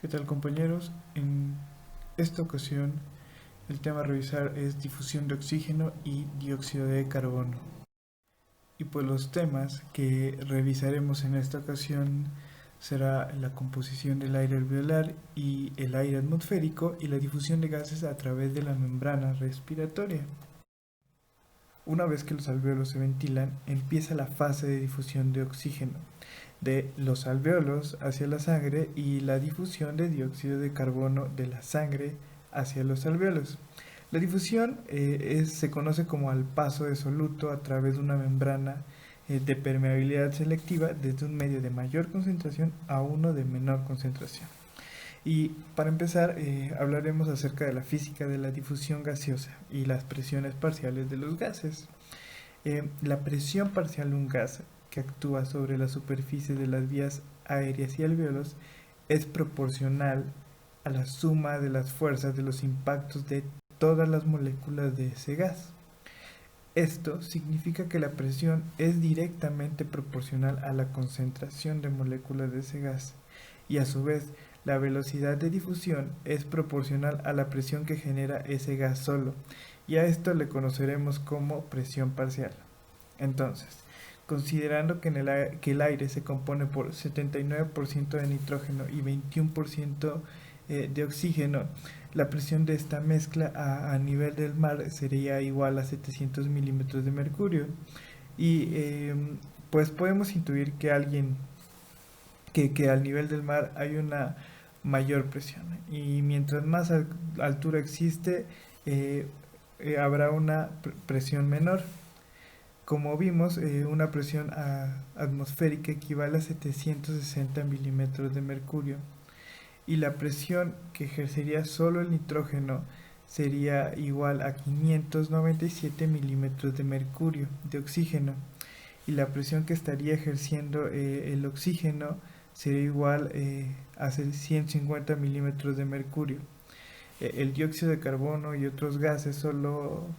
¿Qué tal, compañeros? En esta ocasión el tema a revisar es difusión de oxígeno y dióxido de carbono. Y pues los temas que revisaremos en esta ocasión será la composición del aire alveolar y el aire atmosférico y la difusión de gases a través de la membrana respiratoria. Una vez que los alvéolos se ventilan, empieza la fase de difusión de oxígeno de los alvéolos hacia la sangre y la difusión de dióxido de carbono de la sangre hacia los alvéolos. La difusión se conoce como al paso de soluto a través de una membrana de permeabilidad selectiva desde un medio de mayor concentración a uno de menor concentración. Y para empezar, hablaremos acerca de la física de la difusión gaseosa y las presiones parciales de los gases. La presión parcial de un gas que actúa sobre la superficie de las vías aéreas y alvéolos es proporcional a la suma de las fuerzas de los impactos de todas las moléculas de ese gas. Esto significa que la presión es directamente proporcional a la concentración de moléculas de ese gas y a su vez la velocidad de difusión es proporcional a la presión que genera ese gas solo, y a esto le conoceremos como presión parcial. Entonces, considerando que el aire se compone por 79% de nitrógeno y 21% de oxígeno, la presión de esta mezcla a nivel del mar sería igual a 700 milímetros de mercurio. Y pues podemos intuir que que al nivel del mar hay una mayor presión. Y mientras más altura existe, habrá una presión menor. Como vimos, una presión atmosférica equivale a 760 milímetros de mercurio, y la presión que ejercería solo el nitrógeno sería igual a 597 milímetros de mercurio de oxígeno, y la presión que estaría ejerciendo el oxígeno sería igual a 150 milímetros de mercurio. El dióxido de carbono y otros gases solo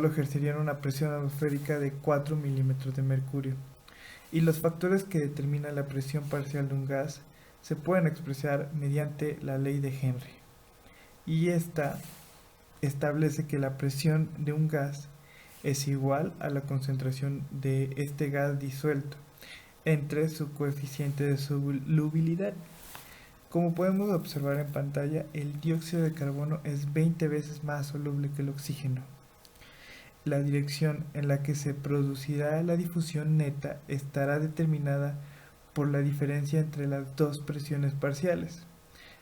ejercerían una presión atmosférica de 4 milímetros de mercurio. Y los factores que determinan la presión parcial de un gas se pueden expresar mediante la ley de Henry. Y esta establece que la presión de un gas es igual a la concentración de este gas disuelto entre su coeficiente de solubilidad. Como podemos observar en pantalla, el dióxido de carbono es 20 veces más soluble que el oxígeno. La dirección en la que se producirá la difusión neta estará determinada por la diferencia entre las dos presiones parciales.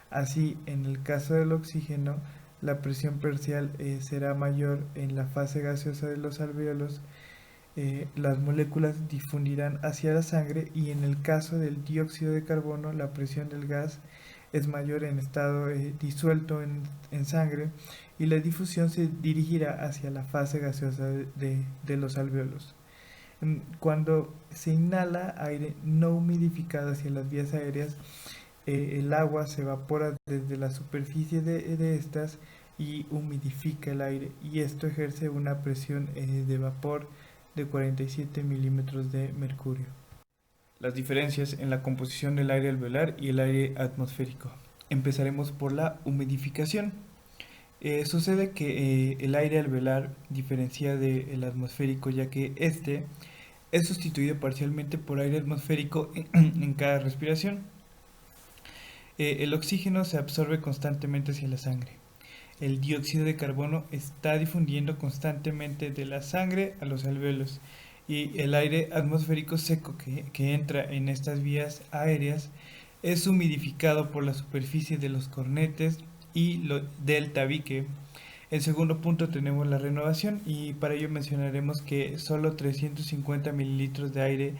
Así, en el caso del oxígeno, la presión parcial será mayor en la fase gaseosa de los alvéolos, las moléculas difundirán hacia la sangre, y en el caso del dióxido de carbono, la presión del gas es mayor en estado disuelto en sangre, y la difusión se dirigirá hacia la fase gaseosa de los alvéolos. Cuando se inhala aire no humidificado hacia las vías aéreas, el agua se evapora desde la superficie de estas y humidifica el aire, y esto ejerce una presión de vapor de 47 milímetros de mercurio. Las diferencias en la composición del aire alveolar y el aire atmosférico. Empezaremos por la humidificación. Sucede que el aire alveolar diferencia del atmosférico, ya que este es sustituido parcialmente por aire atmosférico en cada respiración. El oxígeno se absorbe constantemente hacia la sangre. El dióxido de carbono está difundiendo constantemente de la sangre a los alvéolos, y el aire atmosférico seco que entra en estas vías aéreas es humidificado por la superficie de los cornetes y del tabique. En segundo punto tenemos la renovación, y para ello mencionaremos que solo 350 mililitros de aire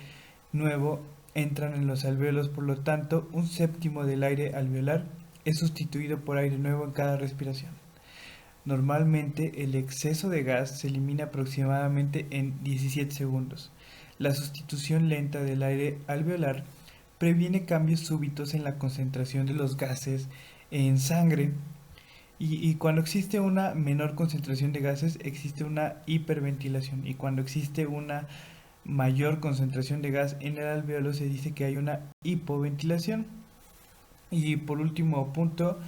nuevo entran en los alvéolos, por lo tanto un séptimo del aire alveolar es sustituido por aire nuevo en cada respiración. Normalmente el exceso de gas se elimina aproximadamente en 17 segundos. La sustitución lenta del aire alveolar previene cambios súbitos en la concentración de los gases en sangre, y cuando existe una menor concentración de gases existe una hiperventilación, y cuando existe una mayor concentración de gas en el alveolo se dice que hay una hipoventilación. Y por último punto,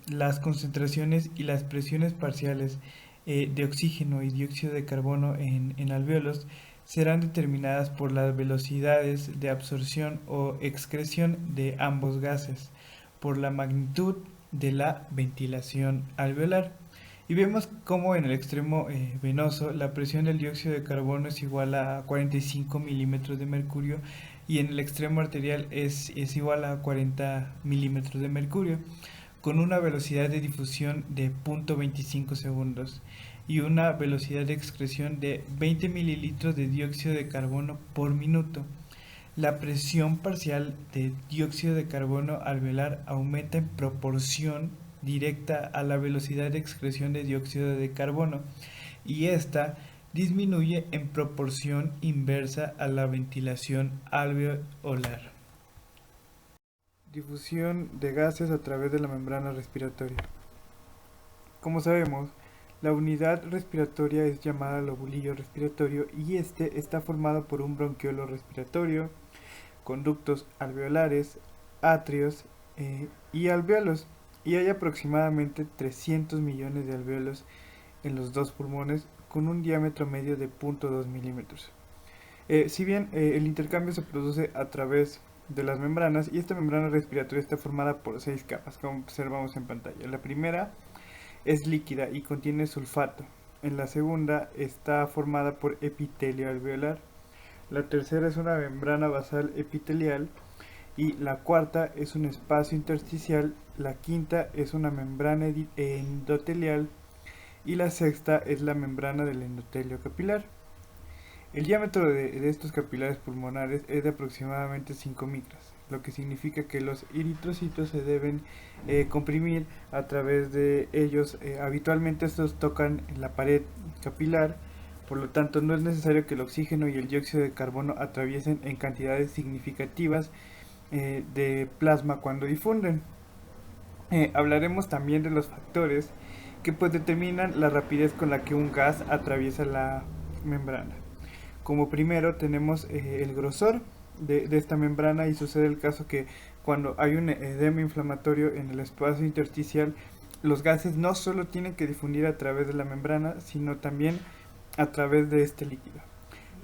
las concentraciones y las presiones parciales de oxígeno y dióxido de carbono en alvéolos serán determinadas por las velocidades de absorción o excreción de ambos gases, por la magnitud de la ventilación alveolar. Y vemos cómo en el extremo venoso la presión del dióxido de carbono es igual a 45 milímetros de mercurio y en el extremo arterial es igual a 40 milímetros de mercurio, con una velocidad de difusión de 0.25 segundos y una velocidad de excreción de 20 mililitros de dióxido de carbono por minuto. La presión parcial de dióxido de carbono alveolar aumenta en proporción directa a la velocidad de excreción de dióxido de carbono y esta disminuye en proporción inversa a la ventilación alveolar. Difusión de gases a través de la membrana respiratoria. Como sabemos, la unidad respiratoria es llamada lobulillo respiratorio y este está formado por un bronquiolo respiratorio, conductos alveolares, atrios y alvéolos, y hay aproximadamente 300 millones de alvéolos en los dos pulmones con un diámetro medio de 0.2 milímetros. Si bien el intercambio se produce a través de las membranas y esta membrana respiratoria está formada por 6 capas, como observamos en pantalla. La primera es líquida y contiene sulfato. En la segunda está formada por epitelio alveolar. La tercera es una membrana basal epitelial y la cuarta es un espacio intersticial. La quinta es una membrana endotelial y la sexta es la membrana del endotelio capilar. El diámetro de estos capilares pulmonares es de aproximadamente 5 micras, lo que significa que los eritrocitos se deben comprimir a través de ellos. Habitualmente estos tocan la pared capilar, por lo tanto no es necesario que el oxígeno y el dióxido de carbono atraviesen en cantidades significativas de plasma cuando difunden. Hablaremos también de los factores que pues determinan la rapidez con la que un gas atraviesa la membrana. Como primero tenemos el grosor de esta membrana y sucede el caso que cuando hay un edema inflamatorio en el espacio intersticial, los gases no solo tienen que difundir a través de la membrana, sino también a través de este líquido.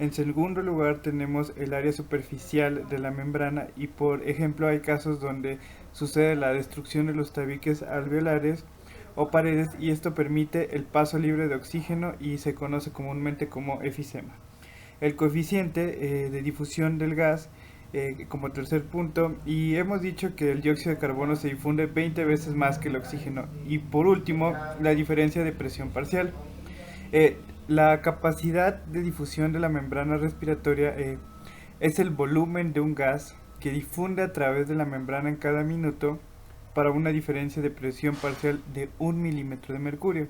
En segundo lugar tenemos el área superficial de la membrana y por ejemplo hay casos donde sucede la destrucción de los tabiques alveolares o paredes y esto permite el paso libre de oxígeno y se conoce comúnmente como efisema. El coeficiente de difusión del gas como tercer punto y hemos dicho que el dióxido de carbono se difunde 20 veces más que el oxígeno y por último la diferencia de presión parcial. La capacidad de difusión de la membrana respiratoria es el volumen de un gas que difunde a través de la membrana en cada minuto para una diferencia de presión parcial de 1 milímetro de mercurio.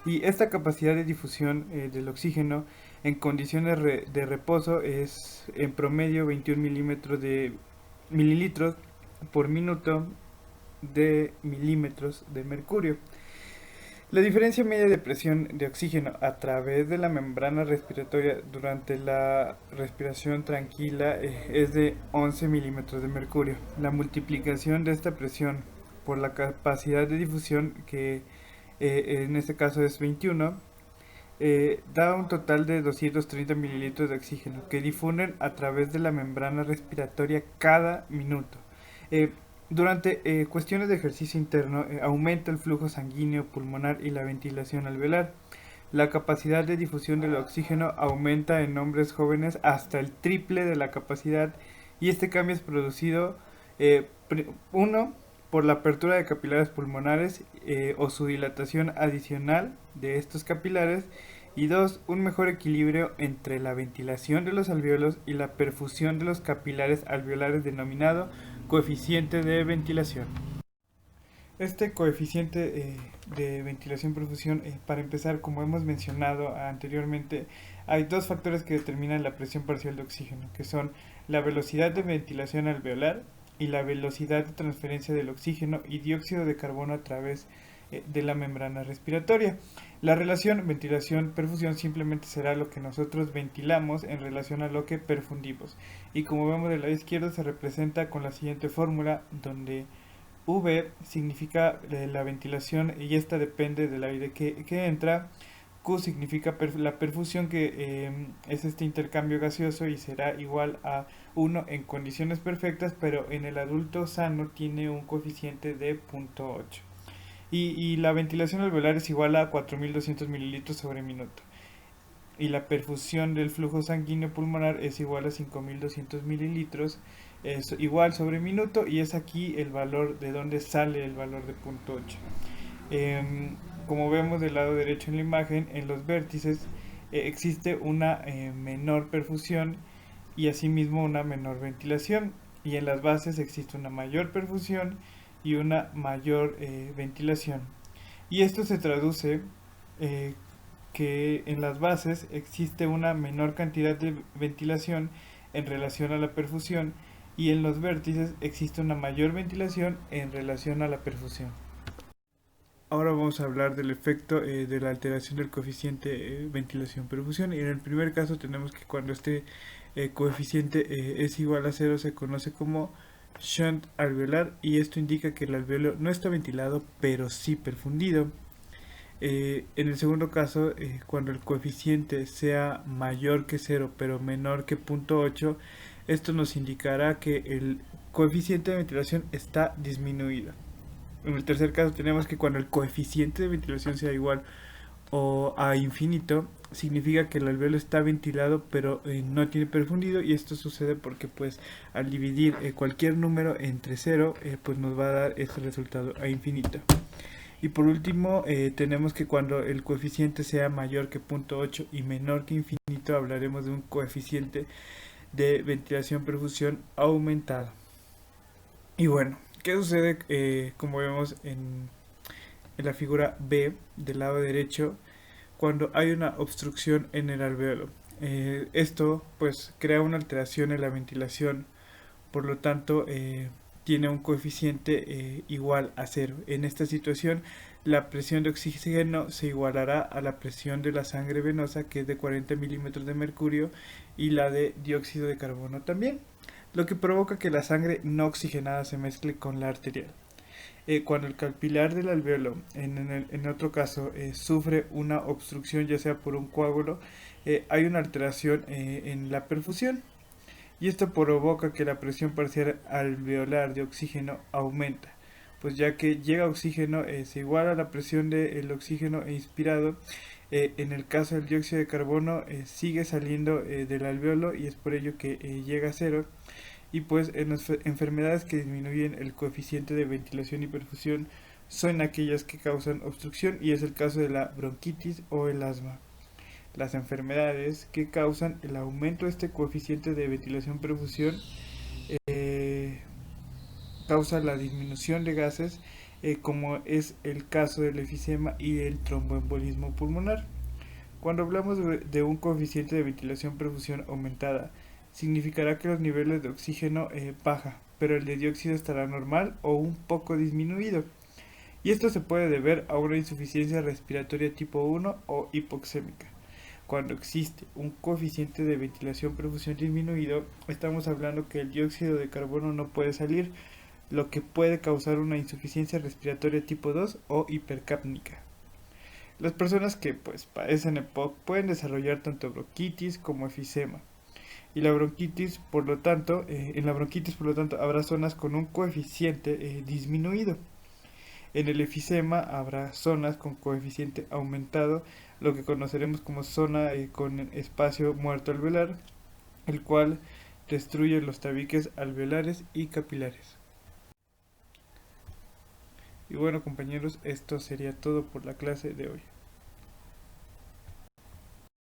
Y esta capacidad de difusión del oxígeno en condiciones de reposo es en promedio 21 mililitros por minuto de milímetros de mercurio. La diferencia media de presión de oxígeno a través de la membrana respiratoria durante la respiración tranquila es de 11 milímetros de mercurio. La multiplicación de esta presión por la capacidad de difusión, que en este caso es 21, da un total de 230 mililitros de oxígeno que difunden a través de la membrana respiratoria cada minuto. Durante cuestiones de ejercicio interno aumenta el flujo sanguíneo pulmonar y la ventilación alveolar. La capacidad de difusión del oxígeno aumenta en hombres jóvenes hasta el triple de la capacidad y este cambio es producido uno por la apertura de capilares pulmonares o su dilatación adicional de estos capilares y dos, un mejor equilibrio entre la ventilación de los alvéolos y la perfusión de los capilares alveolares denominado coeficiente de ventilación. Este coeficiente de ventilación-perfusión, para empezar, como hemos mencionado anteriormente, hay dos factores que determinan la presión parcial de oxígeno, que son la velocidad de ventilación alveolar y la velocidad de transferencia del oxígeno y dióxido de carbono a través de la membrana respiratoria. La relación ventilación-perfusión simplemente será lo que nosotros ventilamos en relación a lo que perfundimos. Y como vemos del lado izquierdo se representa con la siguiente fórmula, donde V significa la ventilación y esta depende del aire que entra. Q significa la perfusión, que es este intercambio gaseoso y será igual a 1 en condiciones perfectas, pero en el adulto sano tiene un coeficiente de 0.8. Y la ventilación alveolar es igual a 4200 mililitros sobre minuto. Y la perfusión del flujo sanguíneo pulmonar es igual a 5200 mililitros, es igual sobre minuto, y es aquí el valor de donde sale el valor de 0.8. Como vemos del lado derecho en la imagen, en los vértices existe una menor perfusión y asimismo una menor ventilación, y en las bases existe una mayor perfusión y una mayor ventilación. Y esto se traduce que en las bases existe una menor cantidad de ventilación en relación a la perfusión, y en los vértices existe una mayor ventilación en relación a la perfusión. Ahora vamos a hablar del efecto de la alteración del coeficiente ventilación-perfusión. Y en el primer caso tenemos que cuando este coeficiente es igual a 0 se conoce como shunt alveolar, y esto indica que el alveolo no está ventilado pero sí perfundido. En el segundo caso, cuando el coeficiente sea mayor que 0 pero menor que 0.8, esto nos indicará que el coeficiente de ventilación está disminuido. En el tercer caso tenemos que cuando el coeficiente de ventilación sea igual o a infinito, significa que el alveolo está ventilado pero no tiene perfundido, y esto sucede porque pues al dividir cualquier número entre 0 pues nos va a dar este resultado a infinito. Y por último tenemos que cuando el coeficiente sea mayor que 0.8 y menor que infinito, hablaremos de un coeficiente de ventilación-perfusión aumentado. Y bueno, ¿qué sucede como vemos en la figura B del lado derecho cuando hay una obstrucción en el alveolo? Esto pues crea una alteración en la ventilación, por lo tanto tiene un coeficiente igual a 0. En esta situación la presión de oxígeno se igualará a la presión de la sangre venosa, que es de 40 milímetros de mercurio, y la de dióxido de carbono también, lo que provoca que la sangre no oxigenada se mezcle con la arterial. Cuando el capilar del alveolo, en otro caso, sufre una obstrucción, ya sea por un coágulo, hay una alteración en la perfusión, y esto provoca que la presión parcial alveolar de oxígeno aumenta, pues ya que llega oxígeno es igual a la presión del oxígeno inspirado. En el caso del dióxido de carbono sigue saliendo del alveolo, y es por ello que llega a 0. Y pues en las enfermedades que disminuyen el coeficiente de ventilación y perfusión son aquellas que causan obstrucción, y es el caso de la bronquitis o el asma. Las enfermedades que causan el aumento de este coeficiente de ventilación-perfusión causa la disminución de gases, como es el caso del efisema y el tromboembolismo pulmonar. Cuando hablamos de un coeficiente de ventilación-perfusión aumentada, significará que los niveles de oxígeno baja, pero el de dióxido estará normal o un poco disminuido. Y esto se puede deber a una insuficiencia respiratoria tipo 1 o hipoxémica. Cuando existe un coeficiente de ventilación-perfusión disminuido, estamos hablando que el dióxido de carbono no puede salir, lo que puede causar una insuficiencia respiratoria tipo 2 o hipercápnica. Las personas que pues padecen EPOC pueden desarrollar tanto bronquitis como efisema. Y la bronquitis, por lo tanto, en la bronquitis, por lo tanto, habrá zonas con un coeficiente disminuido. En el efisema habrá zonas con coeficiente aumentado, lo que conoceremos como zona con espacio muerto alveolar, el cual destruye los tabiques alveolares y capilares. Y bueno, compañeros, esto sería todo por la clase de hoy.